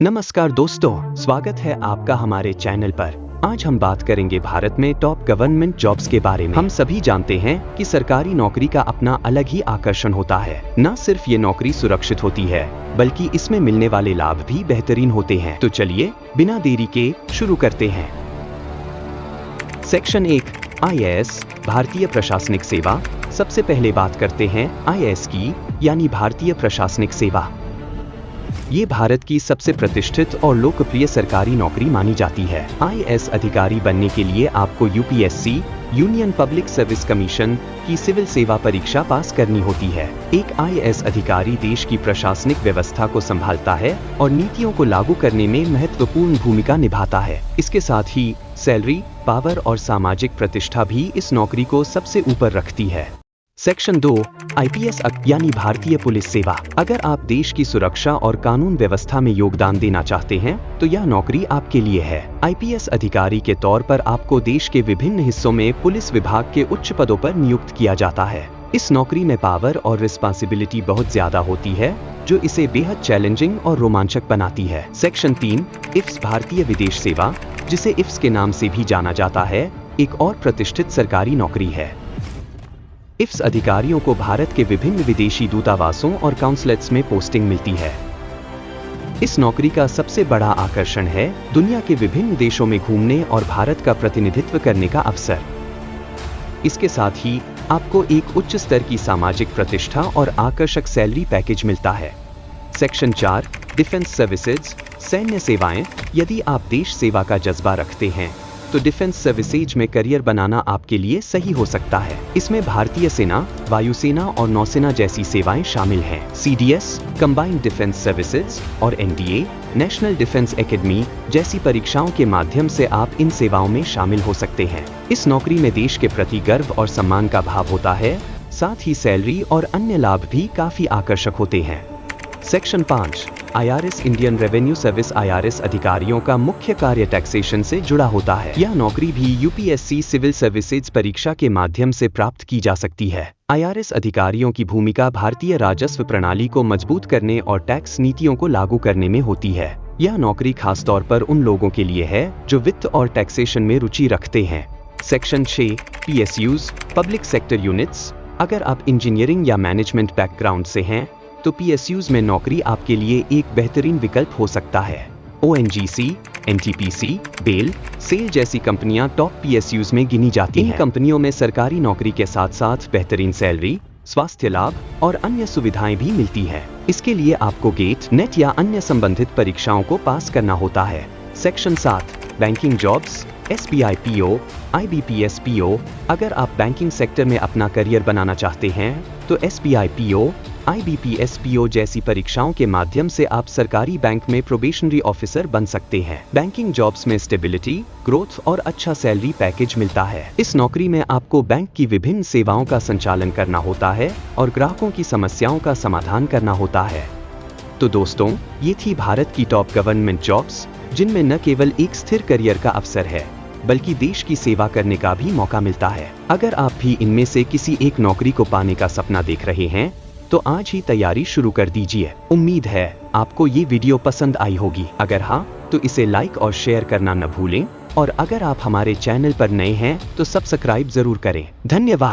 नमस्कार दोस्तों, स्वागत है आपका हमारे चैनल पर। आज हम बात करेंगे भारत में टॉप गवर्नमेंट जॉब्स के बारे में। हम सभी जानते हैं कि सरकारी नौकरी का अपना अलग ही आकर्षण होता है। न सिर्फ ये नौकरी सुरक्षित होती है, बल्कि इसमें मिलने वाले लाभ भी बेहतरीन होते हैं। तो चलिए बिना देरी के शुरू करते हैं। सेक्शन 1 IAS भारतीय प्रशासनिक सेवा। सबसे पहले बात करते हैं IAS की, यानी भारतीय प्रशासनिक सेवा। ये भारत की सबसे प्रतिष्ठित और लोकप्रिय सरकारी नौकरी मानी जाती है। IAS अधिकारी बनने के लिए आपको UPSC union public service commission की सिविल सेवा परीक्षा पास करनी होती है। एक IAS अधिकारी देश की प्रशासनिक व्यवस्था को संभालता है और नीतियों को लागू करने में महत्वपूर्ण भूमिका निभाता है। इसके साथ ही सैलरी, पावर और सामाजिक प्रतिष्ठा भी इस नौकरी को सबसे ऊपर रखती है। सेक्शन 2 IPS यानी भारतीय पुलिस सेवा। अगर आप देश की सुरक्षा और कानून व्यवस्था में योगदान देना चाहते हैं तो यह नौकरी आपके लिए है। IPS अधिकारी के तौर पर आपको देश के विभिन्न हिस्सों में पुलिस विभाग के उच्च पदों पर नियुक्त किया जाता है। इस नौकरी में पावर और रिस्पांसिबिलिटी बहुत ज्यादा होती है, जो इसे बेहद चैलेंजिंग और रोमांचक बनाती है। सेक्शन 3 IFS भारतीय विदेश सेवा, जिसे IFS के नाम से भी जाना जाता है, एक और प्रतिष्ठित सरकारी नौकरी है। IFS अधिकारियों को भारत के विभिन्न विदेशी दूतावासों और काउंसलेट्स में पोस्टिंग मिलती है। इस नौकरी का सबसे बड़ा आकर्षण है दुनिया के विभिन्न देशों में घूमने और भारत का प्रतिनिधित्व करने का अवसर। इसके साथ ही आपको एक उच्च स्तर की सामाजिक प्रतिष्ठा और आकर्षक सैलरी पैकेज मिलता है। सेक्शन 4 डिफेंस सर्विसेज सैन्य सेवाएं। यदि आप देश सेवा का जज्बा रखते हैं तो डिफेंस सर्विसेज में करियर बनाना आपके लिए सही हो सकता है। इसमें भारतीय सेना, वायुसेना और नौसेना जैसी सेवाएं शामिल हैं। CDS कंबाइंड डिफेंस सर्विसेज और NDA नेशनल डिफेंस एकेडमी जैसी परीक्षाओं के माध्यम से आप इन सेवाओं में शामिल हो सकते हैं। इस नौकरी में देश के प्रति गर्व और सम्मान का भाव होता है, साथ ही सैलरी और अन्य लाभ भी काफी आकर्षक होते हैं। Section 5 IRS Indian revenue service. IRS अधिकारियों का मुख्य कार्य टैक्सेशन से जुड़ा होता है। यह नौकरी भी UPSC सिविल सर्विसेज परीक्षा के माध्यम से प्राप्त की जा सकती है। IRS अधिकारियों की भूमिका भारतीय राजस्व प्रणाली को मजबूत करने और टैक्स नीतियों को लागू करने में होती है। यह नौकरी खास तौर पर उन लोगों के लिए है जो वित्त और टैक्सेशन में रुचि रखते हैं। Section 6 PSUs public sector units. अगर आप इंजीनियरिंग या मैनेजमेंट बैकग्राउंड से हैं तो PSUs में नौकरी आपके लिए एक बेहतरीन विकल्प हो सकता है। ONGC, NTPC, BHEL, SAIL जैसी कंपनियां टॉप PSUs में गिनी जाती हैं। इन कंपनियों में सरकारी नौकरी के साथ साथ बेहतरीन सैलरी, स्वास्थ्य लाभ और अन्य सुविधाएं भी मिलती हैं। इसके लिए आपको गेट, नेट या अन्य संबंधित परीक्षाओं को पास करना होता है। Section 7 banking jobs. SBI PO, IBPS PO। अगर आप बैंकिंग सेक्टर में अपना करियर बनाना चाहते हैं तो SBI PO, IBPS PO जैसी परीक्षाओं के माध्यम से आप सरकारी बैंक में प्रोबेशनरी ऑफिसर बन सकते हैं। बैंकिंग जॉब्स में स्टेबिलिटी, ग्रोथ और अच्छा सैलरी पैकेज मिलता है। इस नौकरी में आपको बैंक की विभिन्न सेवाओं का संचालन करना होता है और ग्राहकों की समस्याओं का समाधान करना होता है। तो दोस्तों, ये थी भारत की टॉप गवर्नमेंट जॉब्स, जिनमें न केवल एक स्थिर करियर का अवसर है, बल्कि देश की सेवा करने का भी मौका मिलता है। अगर आप भी इनमें से किसी एक नौकरी को पाने का सपना देख रहे हैं तो आज ही तैयारी शुरू कर दीजिए। उम्मीद है आपको ये वीडियो पसंद आई होगी। अगर हाँ तो इसे लाइक और शेयर करना न भूलें, और अगर आप हमारे चैनल पर नए हैं तो सब्सक्राइब जरूर करें। धन्यवाद।